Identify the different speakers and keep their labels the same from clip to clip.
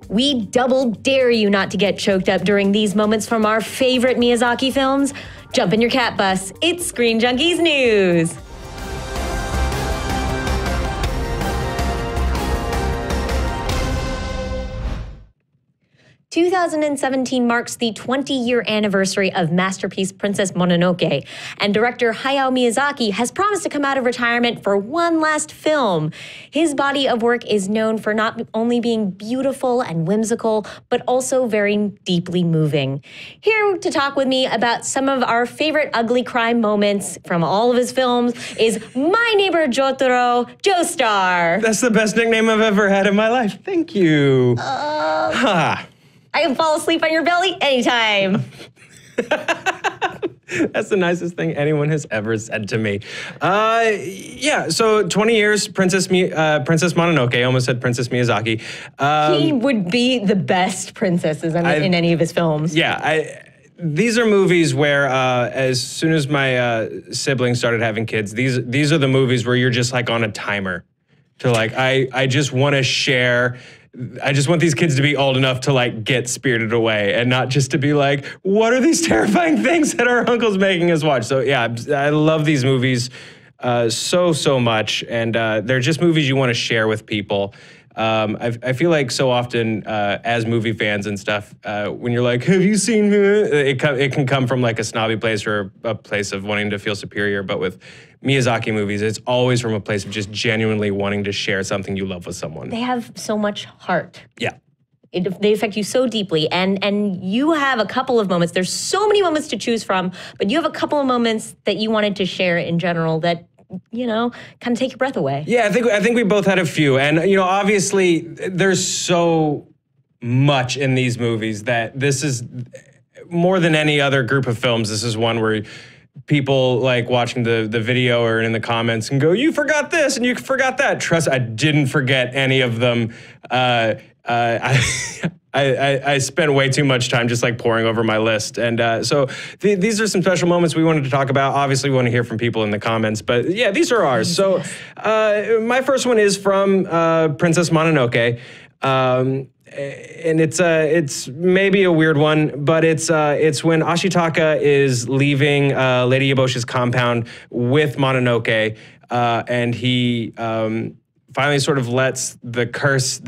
Speaker 1: We double dare you not to get choked up during these moments from our favorite Miyazaki films. Jump in your cat bus. It's Screen Junkies News. 2017 marks the 20-year anniversary of masterpiece Princess Mononoke, and director Hayao Miyazaki has promised to come out of retirement for one last film. His body of work is known for not only being beautiful and whimsical, but also very deeply moving. Here to talk with me about some of our favorite ugly crime moments from all of his films is my neighbor Jotaro, Joestar.
Speaker 2: That's the best nickname I've ever had in my life. Thank you.
Speaker 1: I can fall asleep on your belly anytime.
Speaker 2: That's the nicest thing anyone has ever said to me. Yeah, so 20 years, Princess Mononoke, I almost said Princess Miyazaki.
Speaker 1: He would be the best princesses in any of his films.
Speaker 2: Yeah, these are movies where as soon as my siblings started having kids, these are the movies where you're just like on a timer to like, I just want to share. I just want these kids to be old enough to like get Spirited Away and not just to be like, what are these terrifying things that our uncle's making us watch? So yeah, I love these movies so much. And they're just movies you want to share with people. I feel like so often as movie fans and stuff, when you're like, have you seen it can come from like a snobby place or a place of wanting to feel superior. But with Miyazaki movies, it's always from a place of just genuinely wanting to share something you love with someone.
Speaker 1: They have so much heart.
Speaker 2: Yeah.
Speaker 1: They affect you so deeply. And you have a couple of moments. There's so many moments to choose from, but you have a couple of moments that you wanted to share in general that, you know, kind of take your breath away.
Speaker 2: Yeah, I think we both had a few. And, you know, obviously there's so much in these movies that this is more than any other group of films. This is one where people like watching the video or in the comments and go, you forgot this and you forgot that. Trust, I didn't forget any of them. I spent way too much time just like poring over my list. And so these are some special moments we wanted to talk about. Obviously, we want to hear from people in the comments, but yeah, these are ours. So my first one is from Princess Mononoke. And it's maybe a weird one, but it's when Ashitaka is leaving Lady Eboshi's compound with Mononoke, and he finally sort of lets the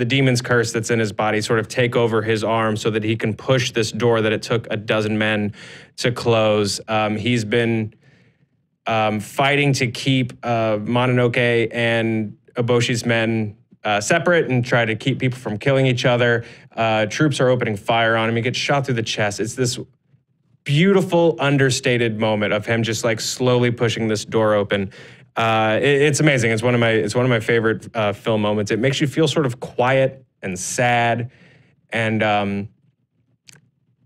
Speaker 2: demon's curse that's in his body sort of take over his arm so that he can push this door that it took a dozen men to close. He's been fighting to keep Mononoke and Eboshi's men separate and try to keep people from killing each other. Troops are opening fire on him. He gets shot through the chest. It's this beautiful, understated moment of him just like slowly pushing this door open. It's amazing. It's one of my favorite film moments. It makes you feel sort of quiet and sad, and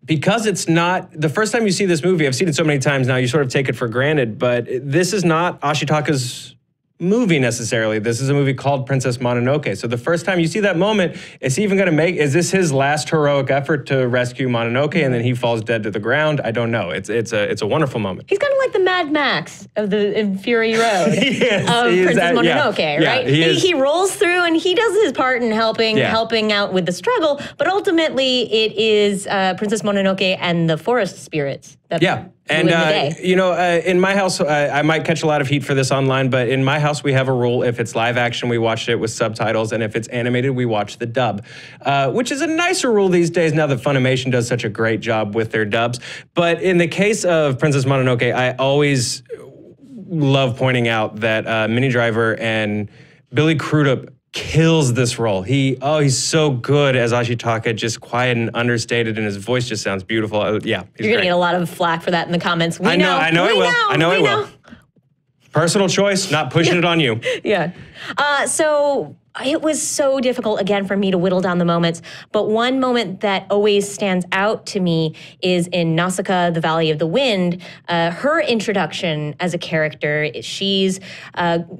Speaker 2: because it's not the first time you see this movie. I've seen it so many times now. You sort of take it for granted, but this is not Ashitaka's movie necessarily. This is a movie called Princess Mononoke. So the first time you see that moment, is this his last heroic effort to rescue Mononoke and then he falls dead to the ground? I don't know. It's a wonderful moment.
Speaker 1: He's kind of like the Mad Max of the Fury Road of Princess Mononoke, right? He rolls through and he does his part in helping out with the struggle, but ultimately it is Princess Mononoke and the forest spirits that
Speaker 2: And, you know, in my house, I might catch a lot of heat for this online, but in my house, we have a rule. If it's live action, we watch it with subtitles. And if it's animated, we watch the dub, which is a nicer rule these days now that Funimation does such a great job with their dubs. But in the case of Princess Mononoke, I always love pointing out that Minnie Driver and Billy Crudup kills this role. He's so good as Ashitaka, just quiet and understated, and his voice just sounds beautiful. Yeah,
Speaker 1: you're gonna get a lot of flack for that in the comments.
Speaker 2: I know I will. Personal choice, not pushing it on you.
Speaker 1: Yeah. So it was so difficult, again, for me to whittle down the moments. But one moment that always stands out to me is in Nausicaa, the Valley of the Wind. Her introduction as a character, she's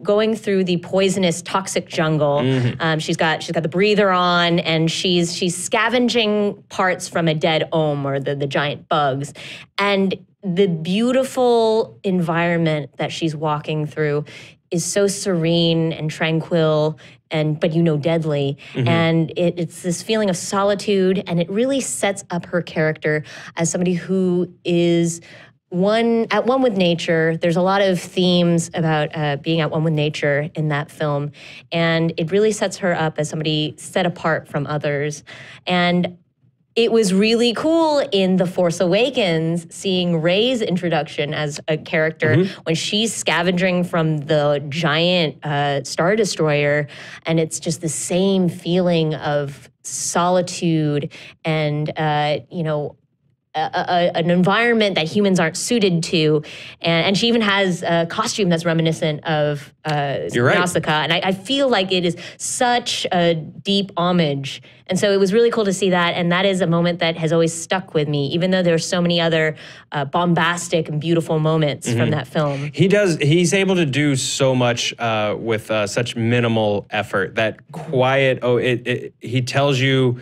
Speaker 1: going through the poisonous, toxic jungle. Mm-hmm. She's got the breather on, and she's scavenging parts from a dead ohm, or the giant bugs. And the beautiful environment that she's walking through is so serene and tranquil, but deadly. And it's this feeling of solitude, and it really sets up her character as somebody who is at one with nature. There's a lot of themes about being at one with nature in that film, and it really sets her up as somebody set apart from others. And it was really cool in The Force Awakens seeing Rey's introduction as a character when she's scavenging from the giant Star Destroyer, and it's just the same feeling of solitude and an environment that humans aren't suited to. And she even has a costume that's reminiscent of Nausicaa. And I feel like it is such a deep homage. And so it was really cool to see that. And that is a moment that has always stuck with me, even though there's so many other bombastic and beautiful moments from that film.
Speaker 2: He's able to do so much with such minimal effort. That quiet, he tells you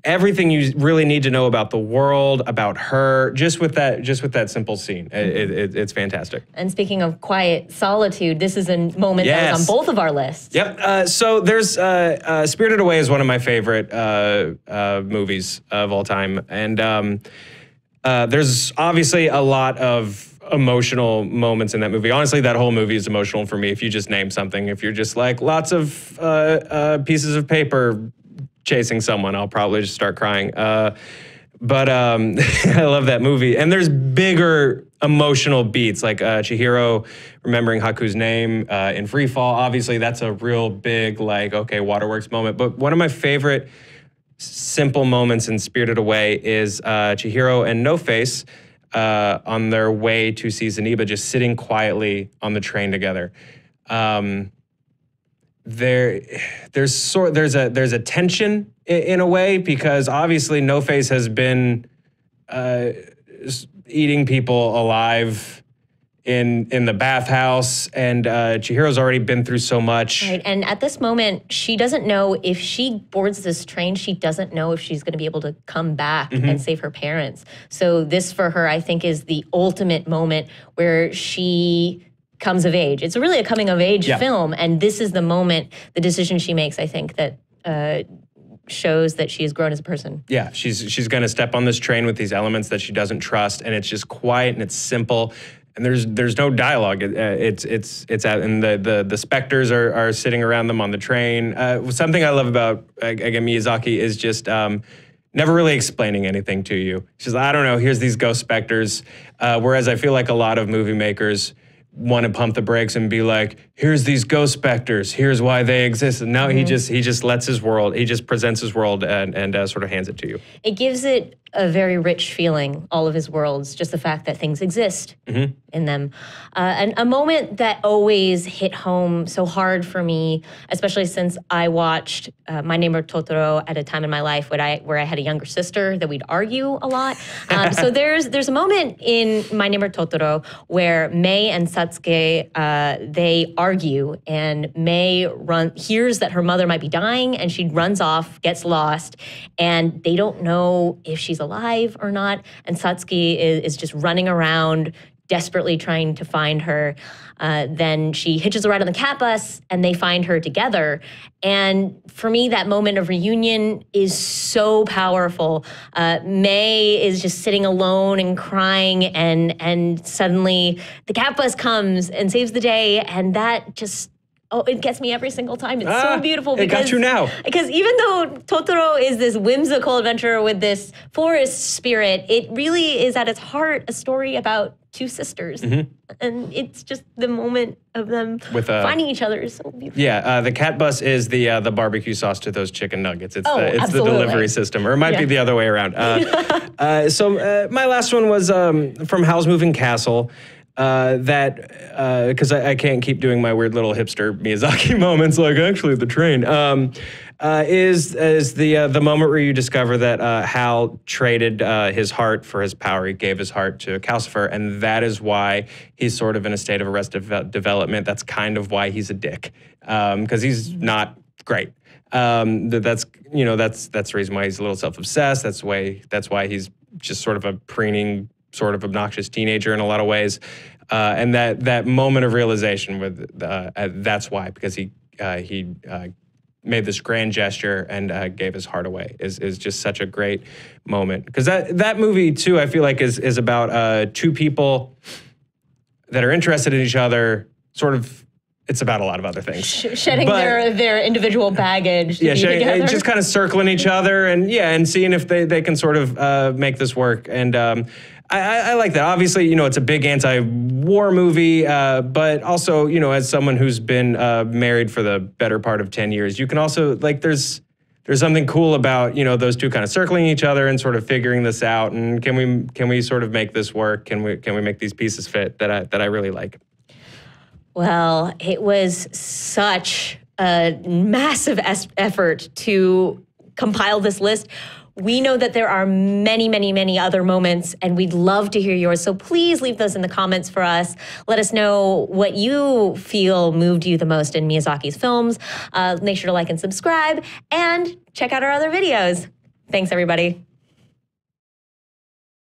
Speaker 2: everything you really need to know about the world, about her, just with that simple scene. It's fantastic.
Speaker 1: And speaking of quiet solitude, this is a moment that was on both of our lists.
Speaker 2: Yep. So there's Spirited Away is one of my favorite movies of all time, and there's obviously a lot of emotional moments in that movie. Honestly, that whole movie is emotional for me. If you just name something, if you're just like lots of pieces of paper chasing someone, I'll probably just start crying. But I love that movie. And there's bigger emotional beats, like Chihiro remembering Haku's name in Free Fall. Obviously, that's a real big, waterworks moment. But one of my favorite simple moments in Spirited Away is Chihiro and No Face on their way to see Zeniba, just sitting quietly on the train together. There's a tension in a way, because obviously No Face has been eating people alive in the bathhouse, and Chihiro's already been through so much.
Speaker 1: Right, and at this moment, she doesn't know if she boards this train, she doesn't know if she's going to be able to come back and save her parents. So this, for her, I think, is the ultimate moment where she comes of age. It's really a coming of age film, and this is the moment, the decision she makes, I think, that shows that she has grown as a person. Yeah,
Speaker 2: she's going to step on this train with these elements that she doesn't trust, and it's just quiet and it's simple, and there's no dialogue. It's out, and the specters are sitting around them on the train. Something I love about again Miyazaki is just never really explaining anything to you. She's like, I don't know, here's these ghost specters. Whereas I feel like a lot of movie makers want to pump the brakes and be like, here's these ghost specters, here's why they exist. And now he just lets his world, he just presents his world and sort of hands it to you.
Speaker 1: It gives it a very rich feeling, all of his worlds, just the fact that things exist in them. And a moment that always hit home so hard for me, especially since I watched My Neighbor Totoro at a time in my life where I had a younger sister that we'd argue a lot. So there's a moment in My Neighbor Totoro where Mei and Satsuki, they argue, and Mei hears that her mother might be dying, and she runs off, gets lost, and they don't know if she's alive or not, and Satsuki is just running around desperately trying to find her. Then she hitches a ride on the catbus, and they find her together. And for me, that moment of reunion is so powerful. Mei is just sitting alone and crying, and suddenly the catbus comes and saves the day, and that just, it gets me every single time. It's so beautiful.
Speaker 2: It got you now.
Speaker 1: Because even though Totoro is this whimsical adventure with this forest spirit, it really is at its heart a story about two sisters. And it's just the moment of them finding each other is so beautiful.
Speaker 2: Yeah, the catbus is the barbecue sauce to those chicken nuggets. It's the delivery system, or it might be the other way around. So my last one was from Howl's Moving Castle. Because I can't keep doing my weird little hipster Miyazaki moments, like actually the train, is the moment where you discover that Hal traded his heart for his power. He gave his heart to Calcifer, and that is why he's sort of in a state of arrested development. That's kind of why he's a dick, because he's not great. That's the reason why he's a little self-obsessed. That's why he's just sort of a preening, sort of obnoxious teenager in a lot of ways. And that moment of realization with that's why, because he made this grand gesture and gave his heart away is just such a great moment. Because that movie too, I feel like is about two people that are interested in each other. Sort of, it's about a lot of other things.
Speaker 1: Shedding their individual baggage. To be together.
Speaker 2: Just kind of circling each other and seeing if they can sort of make this work. And I like that. Obviously, you know, it's a big anti-war movie, but also, you know, as someone who's been married for the better part of 10 years, you can also, like, there's something cool about, you know, those two kind of circling each other and sort of figuring this out. And can we sort of make this work? Can we make these pieces fit that I really like?
Speaker 1: Well, it was such a massive effort to compile this list. We know that there are many, many, many other moments, and we'd love to hear yours. So please leave those in the comments for us. Let us know what you feel moved you the most in Miyazaki's films. Make sure to like and subscribe, and check out our other videos. Thanks, everybody.